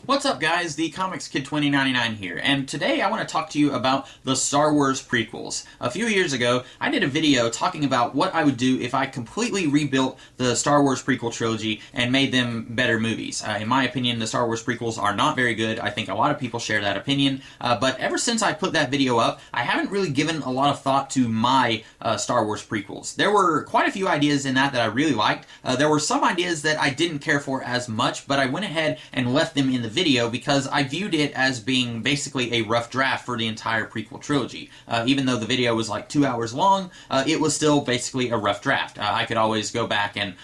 What's up, guys? The Comics Kid 2099 here, and today I want to talk to you about the Star Wars prequels. A few years ago, I did a video talking about what I would do if I completely rebuilt the Star Wars prequel trilogy and made them better movies. In my opinion, the Star Wars prequels are not very good. I think a lot of people share that opinion, but ever since I put that video up, I haven't really given a lot of thought to my Star Wars prequels. There were quite a few ideas in that I really liked. There were some ideas that I didn't care for as much, but I went ahead and left them in the video because I viewed it as being basically a rough draft for the entire prequel trilogy. Even though the video was like 2 hours long, it was still basically a rough draft. I could always go back and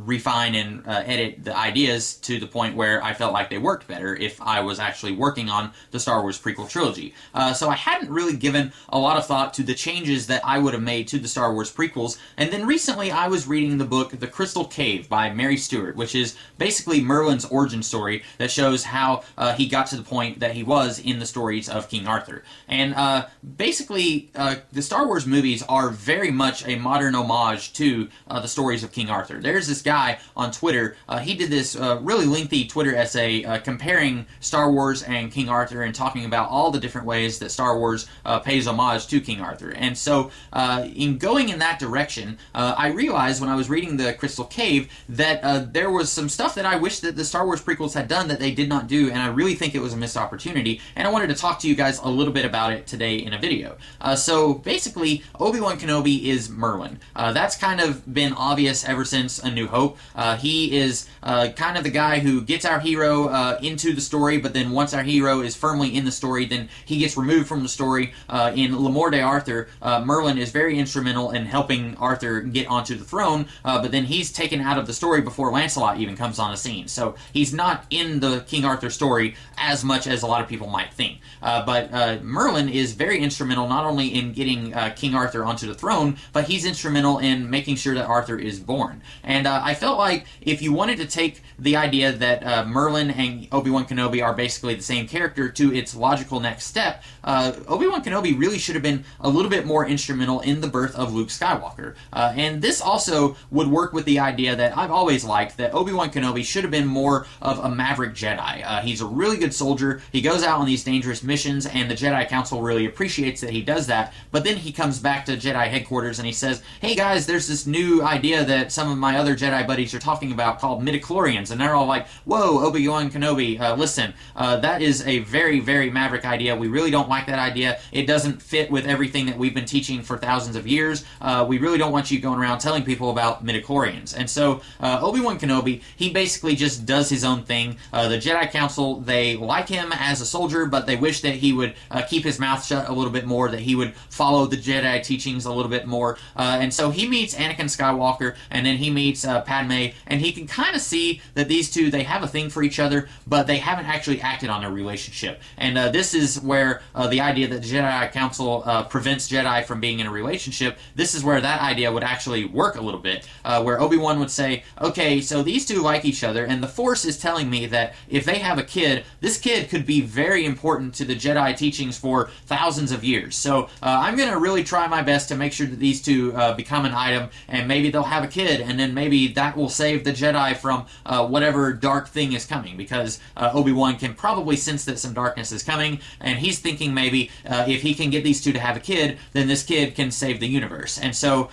refine and edit the ideas to the point where I felt like they worked better if I was actually working on the Star Wars prequel trilogy. So I hadn't really given a lot of thought to the changes that I would have made to the Star Wars prequels, and then recently I was reading the book The Crystal Cave by Mary Stewart, which is basically Merlin's origin story that shows how he got to the point that he was in the stories of King Arthur. And basically, the Star Wars movies are very much a modern homage to the stories of King Arthur. There's this guy on Twitter, he did this really lengthy Twitter essay comparing Star Wars and King Arthur and talking about all the different ways that Star Wars pays homage to King Arthur. And so, in going in that direction, I realized when I was reading The Crystal Cave that there was some stuff that I wish that the Star Wars prequels had done that they did not do, and I really think it was a missed opportunity, and I wanted to talk to you guys a little bit about it today in a video. So basically, Obi-Wan Kenobi is Merlin. That's kind of been obvious ever since A New Hope. He is kind of the guy who gets our hero into the story, but then once our hero is firmly in the story, then he gets removed from the story. In L'Amour de Arthur, Merlin is very instrumental in helping Arthur get onto the throne, but then he's taken out of the story before Lancelot even comes on the scene. So he's not in the King Arthur story as much as a lot of people might think. But Merlin is very instrumental not only in getting King Arthur onto the throne, but he's instrumental in making sure that Arthur is born. And I felt like if you wanted to take the idea that Merlin and Obi-Wan Kenobi are basically the same character to its logical next step, Obi-Wan Kenobi really should have been a little bit more instrumental in the birth of Luke Skywalker. And this also would work with the idea that I've always liked, that Obi-Wan Kenobi should have been more of a maverick Jedi. He's a really good soldier, he goes out on these dangerous missions, and the Jedi Council really appreciates that he does that, but then he comes back to Jedi headquarters and he says, hey guys, there's this new idea that some of my other Jedi buddies are talking about called midichlorians, and they're all like, whoa, Obi-Wan Kenobi, listen, that is a very, very maverick idea. We really don't like that idea. It doesn't fit with everything that we've been teaching for thousands of years. We really don't want you going around telling people about midichlorians. And so Obi-Wan Kenobi, he basically just does his own thing. The Jedi Council, they like him as a soldier, but they wish that he would keep his mouth shut a little bit more, that he would follow the Jedi teachings a little bit more. And so he meets Anakin Skywalker, and then he meets Padme, and he can kind of see that these two, they have a thing for each other, but they haven't actually acted on their relationship. And this is where the idea that the Jedi Council prevents Jedi from being in a relationship, this is where that idea would actually work a little bit, where Obi-Wan would say, okay, so these two like each other, and the Force is telling me that if they have a kid, this kid could be very important to the Jedi teachings for thousands of years. So I'm going to really try my best to make sure that these two become an item, and maybe they'll have a kid, and then maybe that will save the Jedi from whatever dark thing is coming, because Obi-Wan can probably sense that some darkness is coming, and he's thinking maybe if he can get these two to have a kid, then this kid can save the universe. And so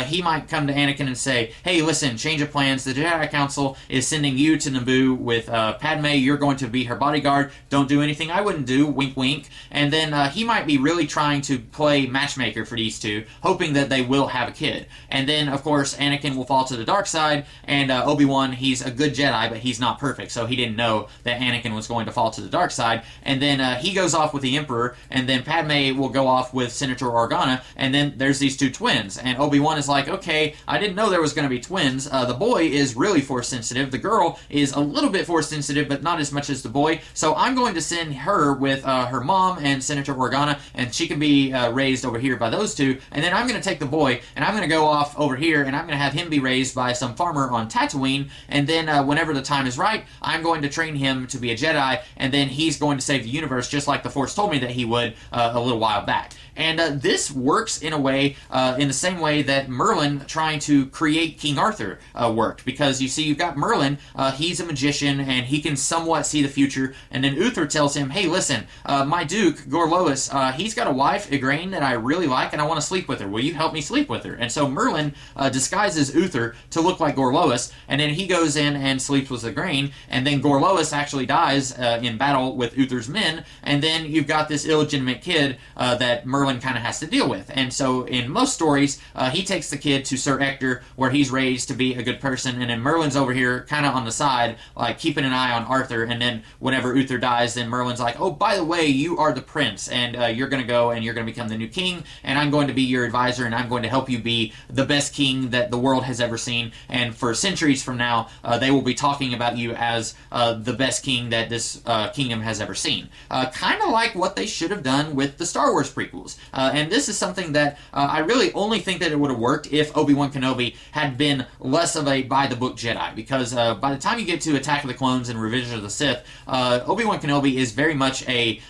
he might come to Anakin and say, hey, listen, change of plans. The Jedi Council is sending you to Naboo with Padme. You're going to be her bodyguard. Don't do anything I wouldn't do. Wink, wink. And then he might be really trying to play matchmaker for these two, hoping that they will have a kid. And then, of course, Anakin will fall to the dark side, and Obi-Wan, he's a good Jedi, but he's not perfect, so he didn't know that Anakin was going to fall to the dark side. And then he goes off with the Emperor, and then Padme will go off with Senator Organa, and then there's these two twins. And Obi-Wan is like, okay, I didn't know there was going to be twins. The boy is really force sensitive. The girl is a little bit force sensitive, but not as much as the boy. So I'm going to send her with her mom and Senator Organa, and she can be raised over here by those two. And then I'm going to take the boy, and I'm going to go off over here, and I'm going to have him be raised by some farmer on Tatooine. And then whenever the time is right, I'm going to train him to be a Jedi, and then he's going to save the universe, just like the Force told me that he would a little while back. And this works in a way, in the same way that Merlin trying to create King Arthur worked. Because you see, you've got Merlin, he's a magician, and he can somewhat somewhat see the future. And then Uther tells him, hey, listen, my Duke, Gorlois, he's got a wife, Igraine, that I really like, and I want to sleep with her. Will you help me sleep with her? And so Merlin disguises Uther to look like Gorlois, and then he goes in and sleeps with Igraine, and then Gorlois actually dies in battle with Uther's men, and then you've got this illegitimate kid that Merlin kind of has to deal with. And so in most stories, he takes the kid to Sir Ector, where he's raised to be a good person, and then Merlin's over here kind of on the side, like keeping an eye on Arthur, and then whenever Uther dies, then Merlin's like, oh, by the way, you are the prince, and you're going to go and you're going to become the new king, and I'm going to be your advisor, and I'm going to help you be the best king that the world has ever seen, and for centuries from now, they will be talking about you as the best king that this kingdom has ever seen. Kind of like what they should have done with the Star Wars prequels. And this is something that I really only think that it would have worked if Obi-Wan Kenobi had been less of a by-the-book Jedi, because by the time you get to Attack of the Clones and Revenge of the Sith, Obi-Wan Kenobi is very much a,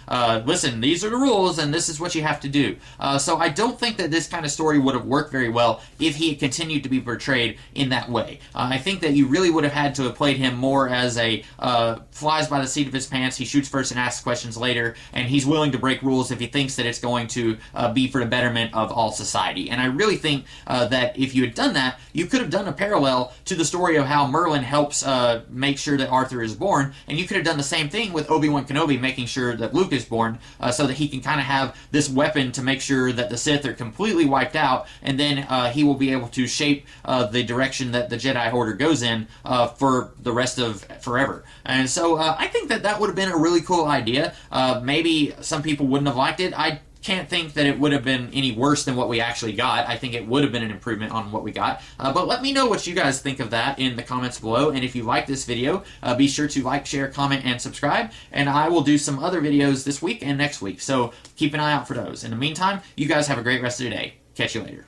listen, these are the rules, and this is what you have to do. So I don't think that this kind of story would have worked very well if he had continued to be portrayed in that way. I think that you really would have had to have played him more as a flies by the seat of his pants, he shoots first and asks questions later, and he's willing to break rules if he thinks that it's going to be for the betterment of all society. And I really think that if you had done that, you could have done a parallel to the story of how Merlin helps make sure that Arthur is born, and you could have done the same thing with Obi-Wan Kenobi making sure that Luke is born, so that he can kind of have this weapon to make sure that the Sith are completely wiped out, and then he will be able to shape the direction that the Jedi Order goes in for the rest of forever. And so I think that that would have been a really cool idea. Maybe some people wouldn't have liked it. I can't think that it would have been any worse than what we actually got. I think it would have been an improvement on what we got. But let me know what you guys think of that in the comments below. And if you like this video, be sure to like, share, comment, and subscribe. And I will do some other videos this week and next week. So keep an eye out for those. In the meantime, you guys have a great rest of your day. Catch you later.